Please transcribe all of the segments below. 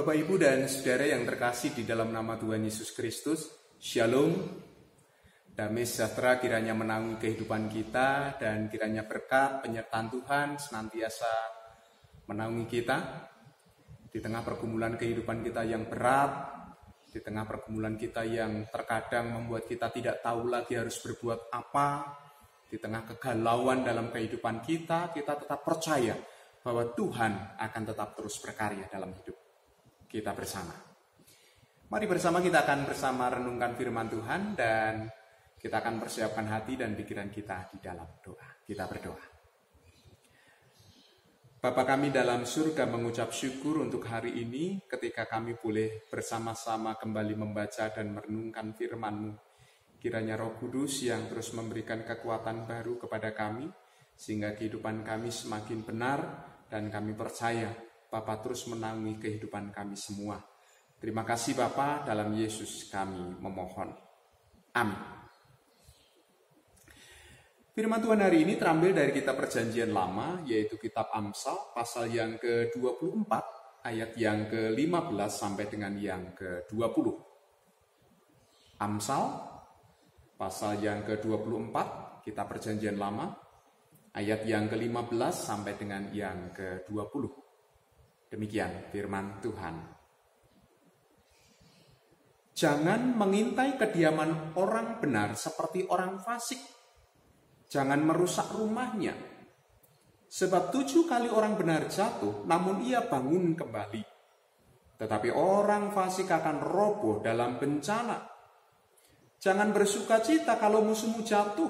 Bapak, Ibu, dan Saudara yang terkasih di dalam nama Tuhan Yesus Kristus, Shalom. Damai sejahtera kiranya menaungi kehidupan kita dan kiranya berkat penyertaan Tuhan senantiasa menaungi kita di tengah pergumulan kehidupan kita yang berat, di tengah pergumulan kita yang terkadang membuat kita tidak tahu lagi harus berbuat apa, di tengah kegalauan dalam kehidupan kita tetap percaya bahwa Tuhan akan tetap terus berkarya dalam hidup kita bersama. Mari bersama kita akan bersama renungkan firman Tuhan dan kita akan persiapkan hati dan pikiran kita di dalam doa. Kita berdoa. Bapa kami dalam surga, mengucap syukur untuk hari ini ketika kami boleh bersama-sama kembali membaca dan merenungkan firman-Mu. Kiranya Roh Kudus yang terus memberikan kekuatan baru kepada kami sehingga kehidupan kami semakin benar dan kami percaya Bapa terus menaungi kehidupan kami semua. Terima kasih Bapa, dalam Yesus kami memohon. Amin. Firman Tuhan hari ini terambil dari kitab Perjanjian Lama, yaitu kitab Amsal, pasal yang ke-24, ayat yang ke-15 sampai dengan yang ke-20. Amsal, pasal yang ke-24, kitab Perjanjian Lama, ayat yang ke-15 sampai dengan yang ke-20. Demikian firman Tuhan. Jangan mengintai kediaman orang benar seperti orang fasik. Jangan merusak rumahnya. Sebab 7 kali orang benar jatuh, namun ia bangun kembali. Tetapi orang fasik akan roboh dalam bencana. Jangan bersukacita kalau musuhmu jatuh.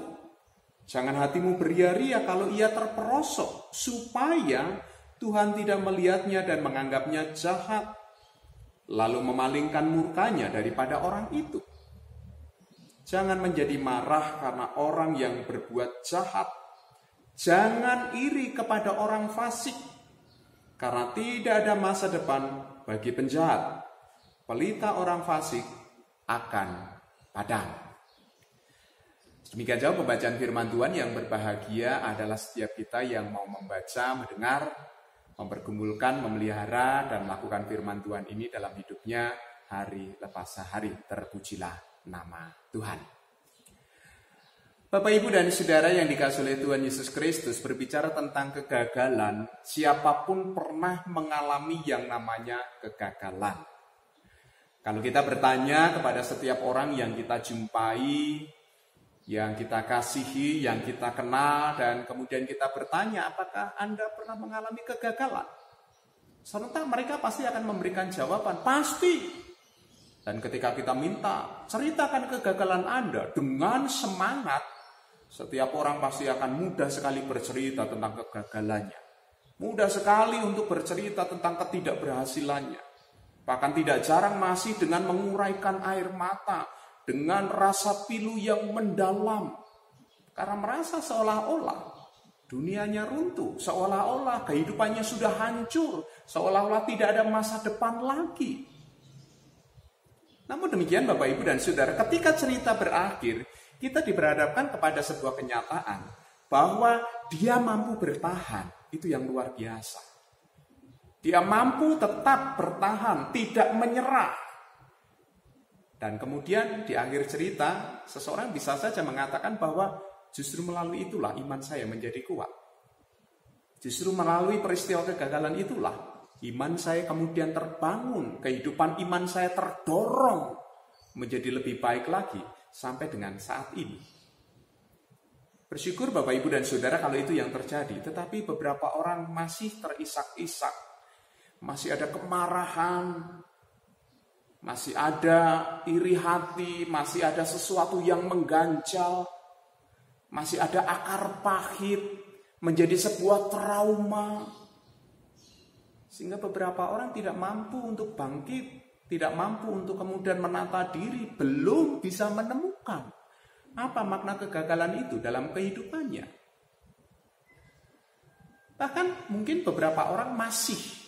Jangan hatimu beria-ria kalau ia terperosok, supaya Tuhan tidak melihatnya dan menganggapnya jahat, lalu memalingkan murkanya daripada orang itu. Jangan menjadi marah karena orang yang berbuat jahat. Jangan iri kepada orang fasik, karena tidak ada masa depan bagi penjahat. Pelita orang fasik akan padam. Demikian jauh pembacaan firman Tuhan. Yang berbahagia adalah setiap kita yang mau membaca, mendengar, mempergumulkan, memelihara, dan melakukan firman Tuhan ini dalam hidupnya hari lepas hari. Terpujilah nama Tuhan. Bapak, Ibu, dan Saudara yang dikasihi oleh Tuhan Yesus Kristus, berbicara tentang kegagalan, siapapun pernah mengalami yang namanya kegagalan. Kalau kita bertanya kepada setiap orang yang kita jumpai, yang kita kasihi, yang kita kenal, dan kemudian kita bertanya, apakah Anda pernah mengalami kegagalan? Serentak mereka pasti akan memberikan jawaban, pasti. Dan ketika kita minta, ceritakan kegagalan Anda dengan semangat, setiap orang pasti akan mudah sekali bercerita tentang kegagalannya. Mudah sekali untuk bercerita tentang ketidakberhasilannya. Bahkan tidak jarang masih dengan menguraikan air mata, dengan rasa pilu yang mendalam, karena merasa seolah-olah dunianya runtuh, seolah-olah kehidupannya sudah hancur, seolah-olah tidak ada masa depan lagi. Namun demikian Bapak, Ibu, dan Saudara, ketika cerita berakhir, kita diberhadapkan kepada sebuah kenyataan bahwa dia mampu bertahan. Itu yang luar biasa. Dia mampu tetap bertahan, tidak menyerah. Dan kemudian di akhir cerita, seseorang bisa saja mengatakan bahwa justru melalui itulah iman saya menjadi kuat. Justru melalui peristiwa kegagalan itulah iman saya kemudian terbangun. Kehidupan iman saya terdorong menjadi lebih baik lagi sampai dengan saat ini. Bersyukur Bapak, Ibu, dan Saudara kalau itu yang terjadi. Tetapi beberapa orang masih terisak-isak. Masih ada kemarahan, masih ada iri hati, masih ada sesuatu yang mengganjal, masih ada akar pahit, menjadi sebuah trauma. Sehingga beberapa orang tidak mampu untuk bangkit, tidak mampu untuk kemudian menata diri, belum bisa menemukan apa makna kegagalan itu dalam kehidupannya. Bahkan mungkin beberapa orang masih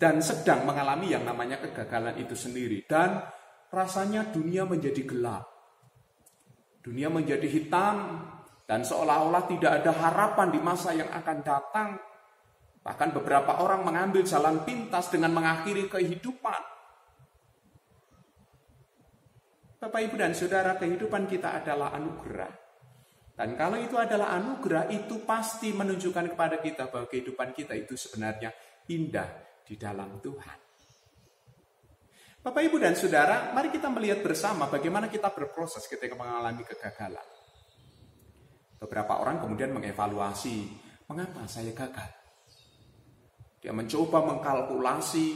dan sedang mengalami yang namanya kegagalan itu sendiri. Dan rasanya dunia menjadi gelap. Dunia menjadi hitam. Dan seolah-olah tidak ada harapan di masa yang akan datang. Bahkan beberapa orang mengambil jalan pintas dengan mengakhiri kehidupan. Bapak, Ibu, dan Saudara, kehidupan kita adalah anugerah. Dan kalau itu adalah anugerah, itu pasti menunjukkan kepada kita bahwa kehidupan kita itu sebenarnya indah di dalam Tuhan. Bapak, Ibu, dan Saudara, mari kita melihat bersama bagaimana kita berproses ketika mengalami kegagalan. Beberapa orang kemudian mengevaluasi, mengapa saya gagal? Dia mencoba mengkalkulasi,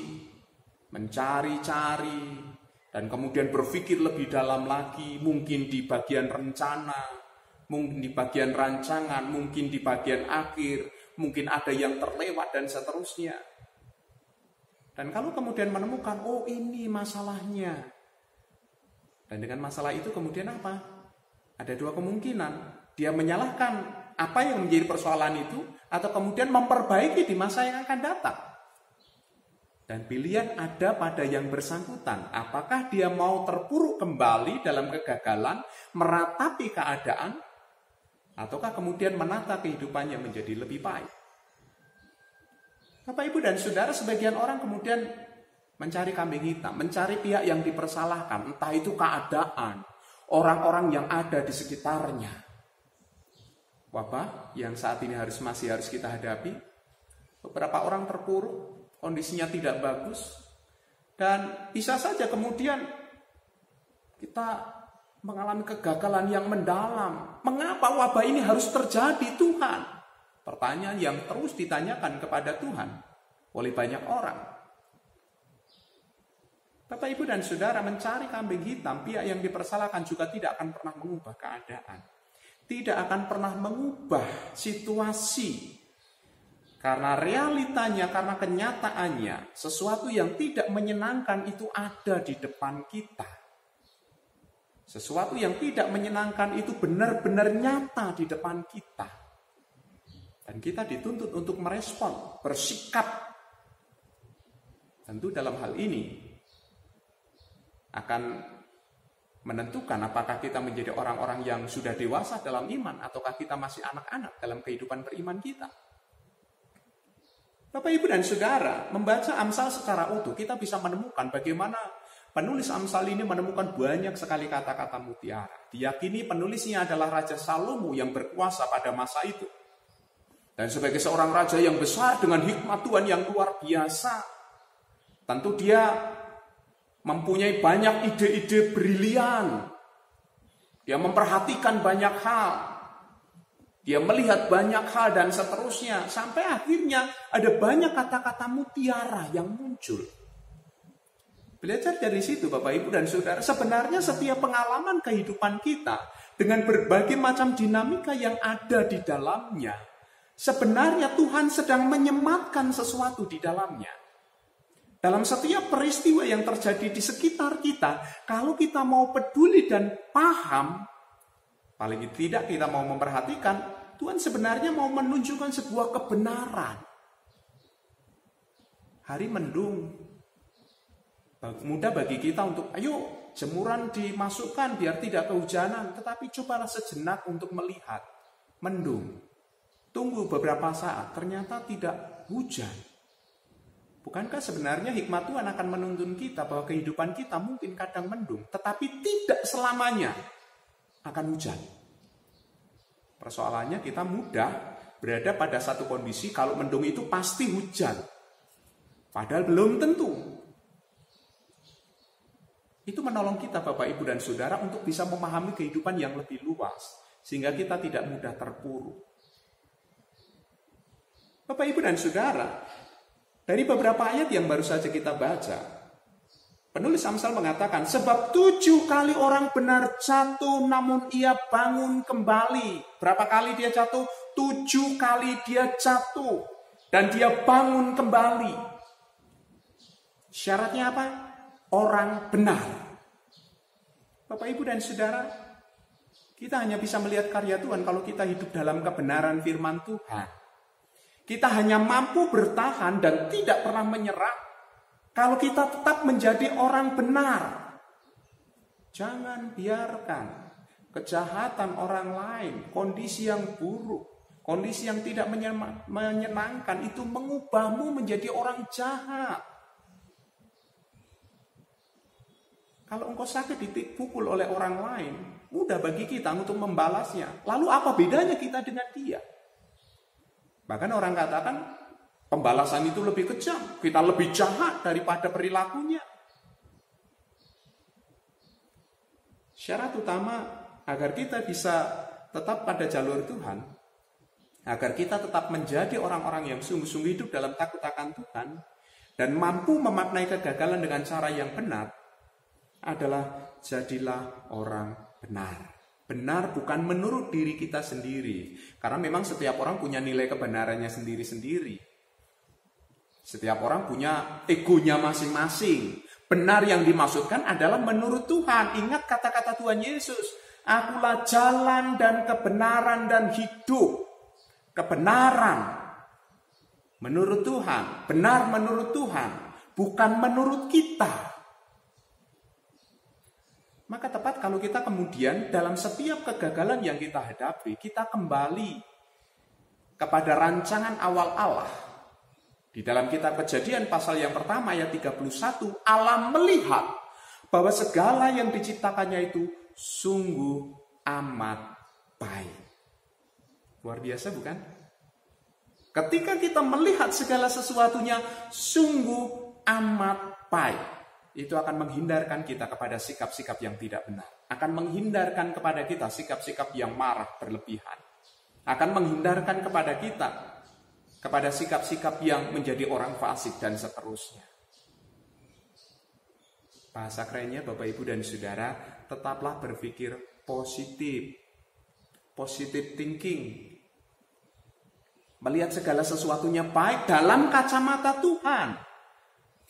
mencari-cari, dan kemudian berpikir lebih dalam lagi, mungkin di bagian rencana, mungkin di bagian rancangan, mungkin di bagian akhir, mungkin ada yang terlewat, dan seterusnya. Dan kalau kemudian menemukan, oh ini masalahnya. Dan dengan masalah itu kemudian apa? Ada dua kemungkinan. Dia menyalahkan apa yang menjadi persoalan itu, atau kemudian memperbaiki di masa yang akan datang. Dan pilihan ada pada yang bersangkutan. Apakah dia mau terpuruk kembali dalam kegagalan, meratapi keadaan, ataukah kemudian menata kehidupannya menjadi lebih baik? Bapak, Ibu, dan Saudara, sebagian orang kemudian mencari kambing hitam, mencari pihak yang dipersalahkan, entah itu keadaan, orang-orang yang ada di sekitarnya. Wabah yang saat ini masih harus kita hadapi. Beberapa orang terpuruk, kondisinya tidak bagus, dan bisa saja kemudian kita mengalami kegagalan yang mendalam. Mengapa wabah ini harus terjadi, Tuhan? Pertanyaan yang terus ditanyakan kepada Tuhan oleh banyak orang. Bapak, Ibu, dan Saudara, mencari kambing hitam, pihak yang dipersalahkan juga tidak akan pernah mengubah keadaan. Tidak akan pernah mengubah situasi. Karena realitanya, karena kenyataannya, sesuatu yang tidak menyenangkan itu ada di depan kita. Sesuatu yang tidak menyenangkan itu benar-benar nyata di depan kita. Dan kita dituntut untuk merespon, bersikap. Tentu dalam hal ini akan menentukan apakah kita menjadi orang-orang yang sudah dewasa dalam iman, ataukah kita masih anak-anak dalam kehidupan beriman kita. Bapak, Ibu, dan Saudara, membaca Amsal secara utuh, kita bisa menemukan bagaimana penulis Amsal ini menemukan banyak sekali kata-kata mutiara. Diyakini penulisnya adalah Raja Salomo yang berkuasa pada masa itu. Dan sebagai seorang raja yang besar dengan hikmat Tuhan yang luar biasa, tentu dia mempunyai banyak ide-ide brilian. Dia memperhatikan banyak hal. Dia melihat banyak hal dan seterusnya. Sampai akhirnya ada banyak kata-kata mutiara yang muncul. Belajar dari situ, Bapak, Ibu, dan Saudara. Sebenarnya setiap pengalaman kehidupan kita dengan berbagai macam dinamika yang ada di dalamnya, sebenarnya Tuhan sedang menyematkan sesuatu di dalamnya. Dalam setiap peristiwa yang terjadi di sekitar kita, kalau kita mau peduli dan paham, paling tidak kita mau memperhatikan, Tuhan sebenarnya mau menunjukkan sebuah kebenaran. Hari mendung, mudah bagi kita untuk, ayo jemuran dimasukkan biar tidak kehujanan. Tetapi cobalah sejenak untuk melihat, mendung. Tunggu beberapa saat, ternyata tidak hujan. Bukankah sebenarnya hikmat Tuhan akan menuntun kita bahwa kehidupan kita mungkin kadang mendung, tetapi tidak selamanya akan hujan. Persoalannya kita mudah berada pada satu kondisi kalau mendung itu pasti hujan. Padahal belum tentu. Itu menolong kita, Bapak, Ibu, dan Saudara, untuk bisa memahami kehidupan yang lebih luas, sehingga kita tidak mudah terpuruk. Bapak, Ibu, dan Saudara, dari beberapa ayat yang baru saja kita baca, penulis Amsal mengatakan, sebab 7 kali orang benar jatuh, namun ia bangun kembali. Berapa kali dia jatuh? 7 kali dia jatuh, dan dia bangun kembali. Syaratnya apa? Orang benar. Bapak, Ibu, dan Saudara, kita hanya bisa melihat karya Tuhan kalau kita hidup dalam kebenaran firman Tuhan. Kita hanya mampu bertahan dan tidak pernah menyerah kalau kita tetap menjadi orang benar. Jangan biarkan kejahatan orang lain, kondisi yang buruk, kondisi yang tidak menyenangkan itu mengubahmu menjadi orang jahat. Kalau engkau sakit dipukul oleh orang lain, mudah bagi kita untuk membalasnya. Lalu apa bedanya kita dengan dia? Bahkan orang katakan pembalasan itu lebih kejam, kita lebih jahat daripada perilakunya. Syarat utama agar kita bisa tetap pada jalur Tuhan, agar kita tetap menjadi orang-orang yang sungguh-sungguh hidup dalam takut akan Tuhan, dan mampu memaknai kegagalan dengan cara yang benar, adalah jadilah orang benar. Benar bukan menurut diri kita sendiri. Karena memang setiap orang punya nilai kebenarannya sendiri-sendiri. Setiap orang punya egonya masing-masing. Benar yang dimaksudkan adalah menurut Tuhan. Ingat kata-kata Tuhan Yesus. Akulah jalan dan kebenaran dan hidup. Kebenaran menurut Tuhan. Benar menurut Tuhan. Bukan menurut kita. Maka tepat kalau kita kemudian dalam setiap kegagalan yang kita hadapi, kita kembali kepada rancangan awal Allah. Di dalam kitab Kejadian pasal yang pertama ayat 31, Allah melihat bahwa segala yang diciptakannya itu sungguh amat baik. Luar biasa bukan? Ketika kita melihat segala sesuatunya sungguh amat baik, itu akan menghindarkan kita kepada sikap-sikap yang tidak benar. Akan menghindarkan kepada kita sikap-sikap yang marah berlebihan. Akan menghindarkan kepada kita kepada sikap-sikap yang menjadi orang fasik dan seterusnya. Bahasa kerennya Bapak Ibu dan Saudara, tetaplah berpikir positif. Positive thinking. Melihat segala sesuatunya baik dalam kacamata Tuhan.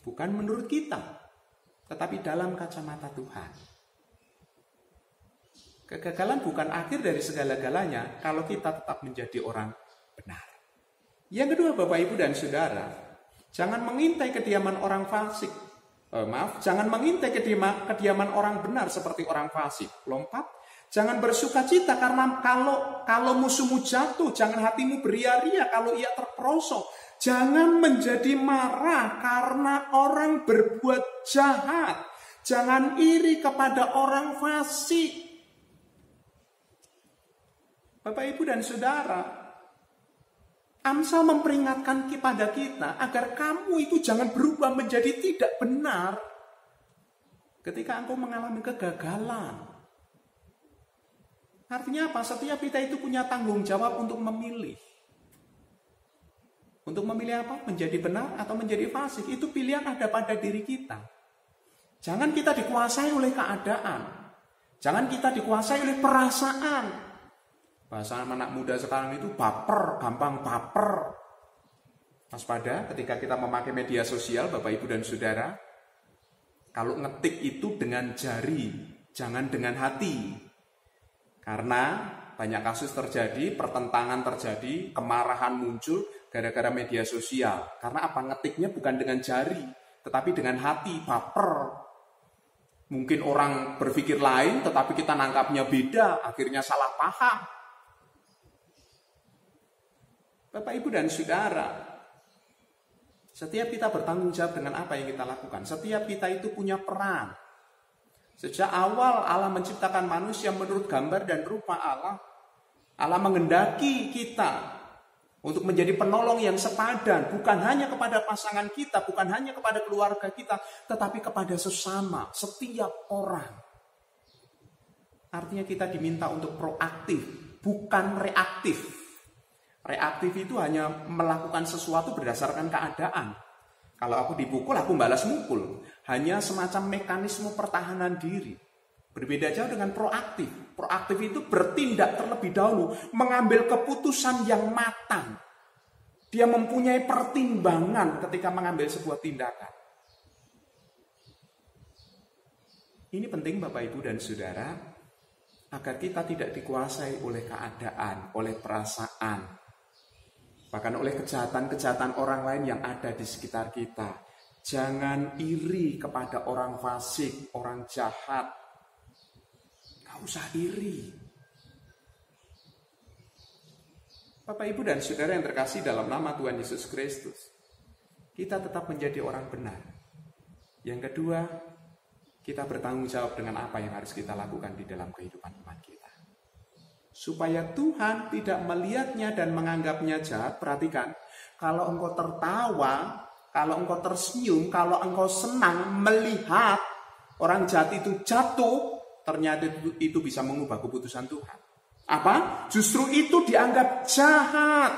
Bukan menurut kita. Tetapi dalam kacamata Tuhan. Kegagalan bukan akhir dari segala-galanya kalau kita tetap menjadi orang benar. Yang kedua Bapak Ibu dan Saudara, jangan mengintai kediaman orang fasik. Jangan mengintai kediaman orang benar seperti orang fasik. Lompat, jangan bersuka cita karena kalau musuhmu jatuh, jangan hatimu beria-ria kalau ia terperosok. Jangan menjadi marah karena orang berbuat jahat. Jangan iri kepada orang fasik. Bapak Ibu dan Saudara, Amsal memperingatkan kepada kita agar kamu itu jangan berubah menjadi tidak benar ketika engkau mengalami kegagalan. Artinya apa? Setiap kita itu punya tanggung jawab untuk memilih. Untuk memilih apa? Menjadi benar atau menjadi fasik. Itu pilihan ada pada diri kita. Jangan kita dikuasai oleh keadaan. Jangan kita dikuasai oleh perasaan. Bahasa anak muda sekarang itu baper, gampang baper. Waspada ketika kita memakai media sosial, Bapak Ibu dan Saudara. Kalau ngetik itu dengan jari, jangan dengan hati. Karena banyak kasus terjadi, pertentangan terjadi, kemarahan muncul gara-gara media sosial. Karena apa? Ngetiknya bukan dengan jari, tetapi dengan hati, baper. Mungkin orang berpikir lain, tetapi kita nangkapnya beda, akhirnya salah paham. Bapak, Ibu, dan Saudara, setiap kita bertanggung jawab dengan apa yang kita lakukan. Setiap kita itu punya peran. Sejak awal Allah menciptakan manusia menurut gambar dan rupa Allah. Allah menghendaki kita untuk menjadi penolong yang sepadan, bukan hanya kepada pasangan kita, bukan hanya kepada keluarga kita, tetapi kepada sesama, setiap orang. Artinya kita diminta untuk proaktif, bukan reaktif. Reaktif itu hanya melakukan sesuatu berdasarkan keadaan. Kalau aku dipukul, aku balas mukul. Hanya semacam mekanisme pertahanan diri. Berbeda jauh dengan proaktif. Proaktif itu bertindak terlebih dahulu, mengambil keputusan yang matang. Dia mempunyai pertimbangan ketika mengambil sebuah tindakan. Ini penting Bapak, Ibu, dan Saudara, agar kita tidak dikuasai oleh keadaan, oleh perasaan, bahkan oleh kejahatan-kejahatan orang lain yang ada di sekitar kita. Jangan iri kepada orang fasik, orang jahat. Gak usah iri. Bapak, Ibu, dan Saudara yang terkasih dalam nama Tuhan Yesus Kristus, kita tetap menjadi orang benar. Yang kedua, kita bertanggung jawab dengan apa yang harus kita lakukan di dalam kehidupan iman kita. Supaya Tuhan tidak melihatnya dan menganggapnya jahat. Perhatikan, kalau engkau tertawa, kalau engkau tersenyum, kalau engkau senang melihat orang jahat itu jatuh, ternyata itu bisa mengubah keputusan Tuhan. Apa? Justru itu dianggap jahat.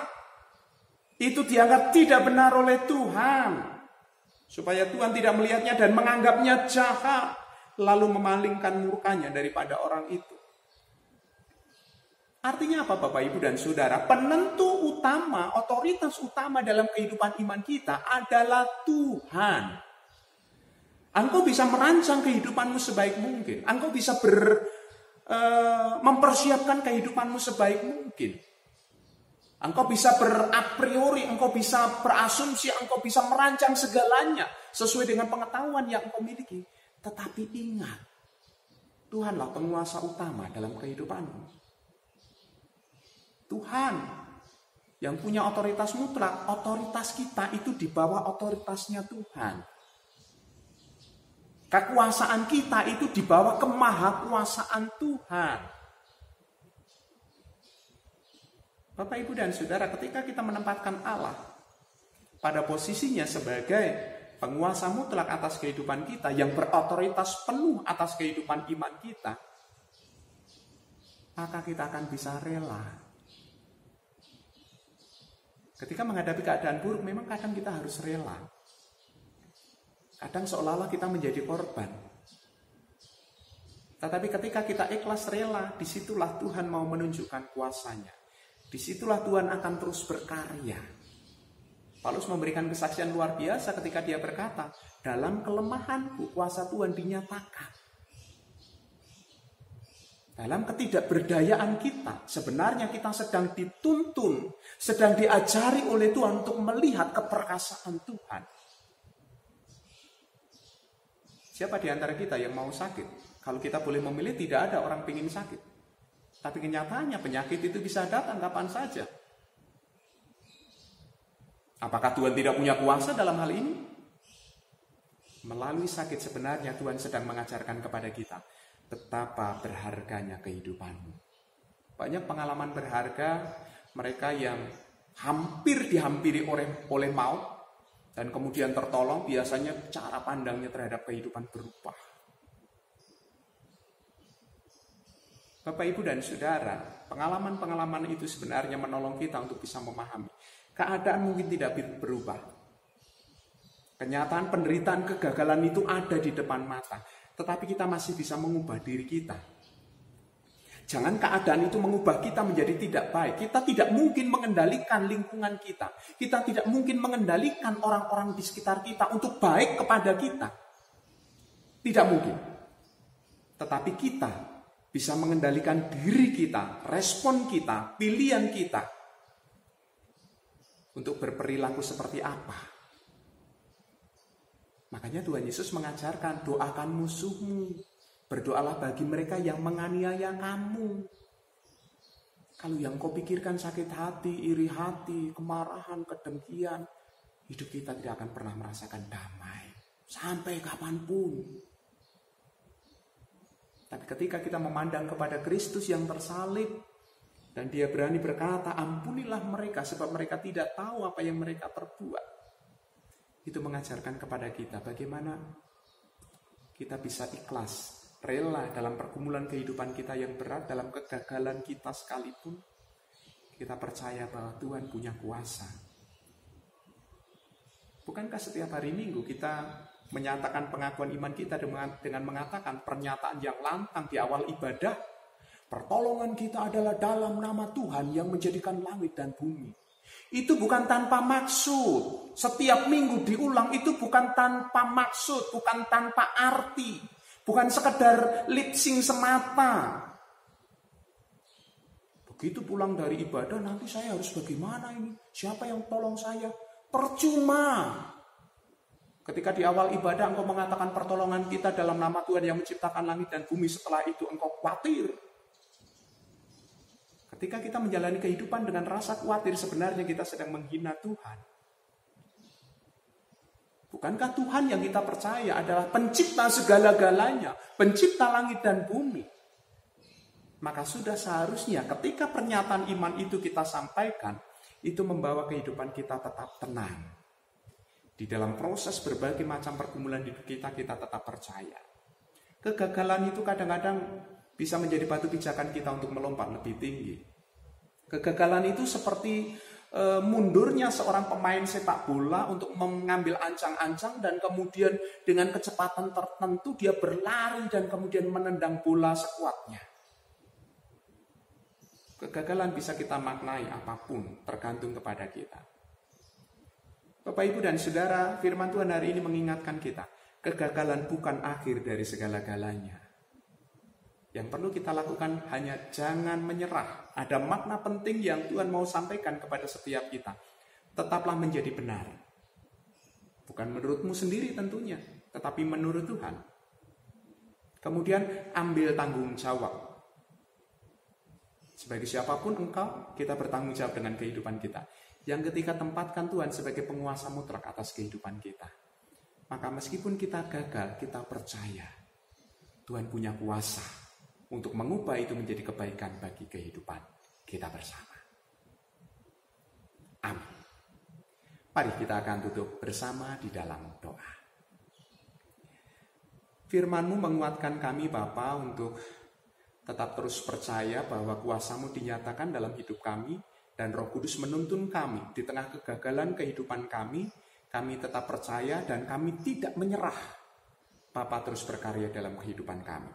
Itu dianggap tidak benar oleh Tuhan. Supaya Tuhan tidak melihatnya dan menganggapnya jahat, lalu memalingkan murkanya daripada orang itu. Artinya apa, Bapak, Ibu, dan Saudara? Penentu utama, otoritas utama dalam kehidupan iman kita adalah Tuhan. Engkau bisa merancang kehidupanmu sebaik mungkin. Engkau bisa mempersiapkan kehidupanmu sebaik mungkin. Engkau bisa a priori, engkau bisa berasumsi, engkau bisa merancang segalanya sesuai dengan pengetahuan yang engkau miliki. Tetapi ingat, Tuhanlah penguasa utama dalam kehidupanmu. Tuhan yang punya otoritas mutlak, otoritas kita itu di bawah otoritasnya Tuhan. Kekuasaan kita itu di bawah kemahakuasaan Tuhan. Bapak, Ibu, dan Saudara, ketika kita menempatkan Allah pada posisinya sebagai penguasa mutlak atas kehidupan kita, yang berotoritas penuh atas kehidupan iman kita, maka kita akan bisa rela. Ketika menghadapi keadaan buruk, memang kadang kita harus rela. Kadang seolah-olah kita menjadi korban. Tetapi ketika kita ikhlas rela, disitulah Tuhan mau menunjukkan kuasanya. Disitulah Tuhan akan terus berkarya. Paulus memberikan kesaksian luar biasa ketika dia berkata, dalam kelemahanku kuasa Tuhan dinyatakan. Dalam ketidakberdayaan kita, sebenarnya kita sedang dituntun, sedang diajari oleh Tuhan untuk melihat keperkasaan Tuhan. Siapa di antara kita yang mau sakit? Kalau kita boleh memilih, tidak ada orang ingin sakit. Tapi kenyataannya penyakit itu bisa datang kapan saja. Apakah Tuhan tidak punya kuasa dalam hal ini? Melalui sakit sebenarnya Tuhan sedang mengajarkan kepada kita betapa berharganya kehidupanmu. Banyak pengalaman berharga mereka yang hampir dihampiri oleh maut dan kemudian tertolong, biasanya cara pandangnya terhadap kehidupan berubah. Bapak, Ibu, dan Saudara, pengalaman-pengalaman itu sebenarnya menolong kita untuk bisa memahami. Keadaan mungkin tidak berubah. Kenyataan penderitaan kegagalan itu ada di depan mata. Tetapi kita masih bisa mengubah diri kita. Jangan keadaan itu mengubah kita menjadi tidak baik. Kita tidak mungkin mengendalikan lingkungan kita. Kita tidak mungkin mengendalikan orang-orang di sekitar kita untuk baik kepada kita. Tidak mungkin. Tetapi kita bisa mengendalikan diri kita, respon kita, pilihan kita untuk berperilaku seperti apa. Makanya Tuhan Yesus mengajarkan, doakan musuhmu, berdoalah bagi mereka yang menganiaya kamu. Kalau yang kau pikirkan sakit hati, iri hati, kemarahan, kedengkian, hidup kita tidak akan pernah merasakan damai sampai kapanpun. Tapi ketika kita memandang kepada Kristus yang tersalib, dan dia berani berkata, ampunilah mereka sebab mereka tidak tahu apa yang mereka perbuat. Itu mengajarkan kepada kita bagaimana kita bisa ikhlas, rela dalam pergumulan kehidupan kita yang berat, dalam kegagalan kita sekalipun. Kita percaya bahwa Tuhan punya kuasa. Bukankah setiap hari Minggu kita menyatakan pengakuan iman kita dengan mengatakan pernyataan yang lantang di awal ibadah, pertolongan kita adalah dalam nama Tuhan yang menjadikan langit dan bumi. Itu bukan tanpa maksud. Setiap minggu diulang itu bukan tanpa maksud, bukan tanpa arti, bukan sekedar lip sync semata. Begitu pulang dari ibadah, nanti saya harus bagaimana ini? Siapa yang tolong saya? Percuma. Ketika di awal ibadah engkau mengatakan pertolongan kita dalam nama Tuhan yang menciptakan langit dan bumi, setelah itu engkau khawatir. Ketika kita menjalani kehidupan dengan rasa khawatir, sebenarnya kita sedang menghina Tuhan. Bukankah Tuhan yang kita percaya adalah pencipta segala-galanya, pencipta langit dan bumi? Maka sudah seharusnya ketika pernyataan iman itu kita sampaikan, itu membawa kehidupan kita tetap tenang. Di dalam proses berbagai macam pergumulan hidup kita tetap percaya. Kegagalan itu kadang-kadang bisa menjadi batu pijakan kita untuk melompat lebih tinggi. Kegagalan itu seperti mundurnya seorang pemain sepak bola untuk mengambil ancang-ancang dan kemudian dengan kecepatan tertentu dia berlari dan kemudian menendang bola sekuatnya. Kegagalan bisa kita maknai apapun, tergantung kepada kita. Bapak, Ibu, dan Saudara, firman Tuhan hari ini mengingatkan kita, kegagalan bukan akhir dari segala-galanya. Yang perlu kita lakukan hanya jangan menyerah. Ada makna penting yang Tuhan mau sampaikan kepada setiap kita. Tetaplah menjadi benar. Bukan menurutmu sendiri tentunya, tetapi menurut Tuhan. Kemudian ambil tanggung jawab. Sebagai siapapun engkau, kita bertanggung jawab dengan kehidupan kita. Yang ketika tempatkan Tuhan sebagai penguasa mutlak atas kehidupan kita. Maka meskipun kita gagal, kita percaya Tuhan punya kuasa untuk mengubah itu menjadi kebaikan bagi kehidupan kita bersama. Amin. Mari kita akan tutup bersama di dalam doa. Firman-Mu menguatkan kami Bapa untuk tetap terus percaya bahwa kuasa-Mu dinyatakan dalam hidup kami, dan Roh Kudus menuntun kami di tengah kegagalan kehidupan kami tetap percaya dan kami tidak menyerah. Bapa terus berkarya dalam kehidupan kami.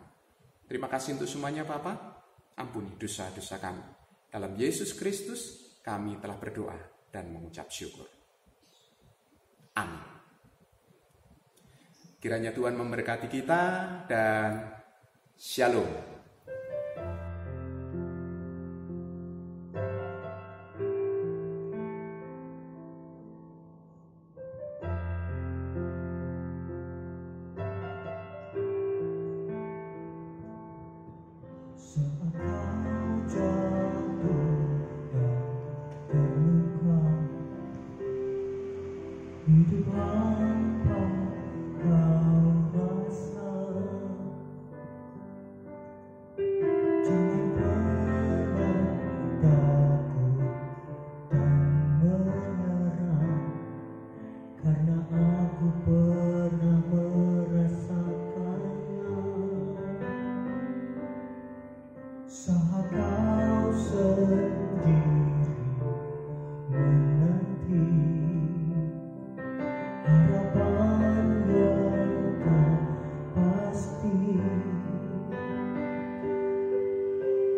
Terima kasih untuk semuanya Bapa. Ampuni dosa-dosa kami. Dalam Yesus Kristus kami telah berdoa dan mengucap syukur. Amin. Kiranya Tuhan memberkati kita dan Shalom.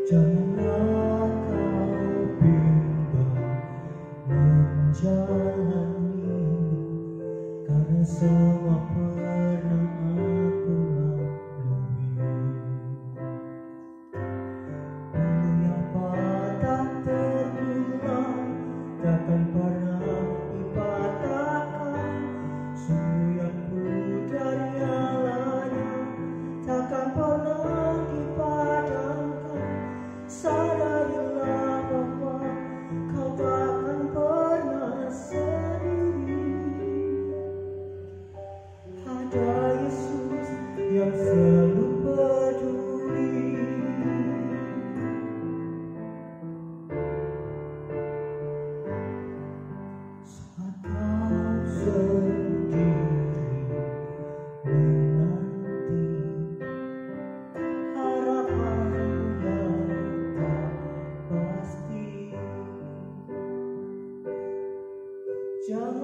Janganlah kau bimbang menjalani, karena semua pernah aku lalui. Bulu yang patah terulang takkan pernah dipatahkan, sumur yang pudar nyalanya takkan pernah dipadamkan. Sadarilah bahwa kau takkan pernah sendiri. Ada Yesus yang selalu peduli. Saat kau sendiri menanti harapan yang tak pasti, jangan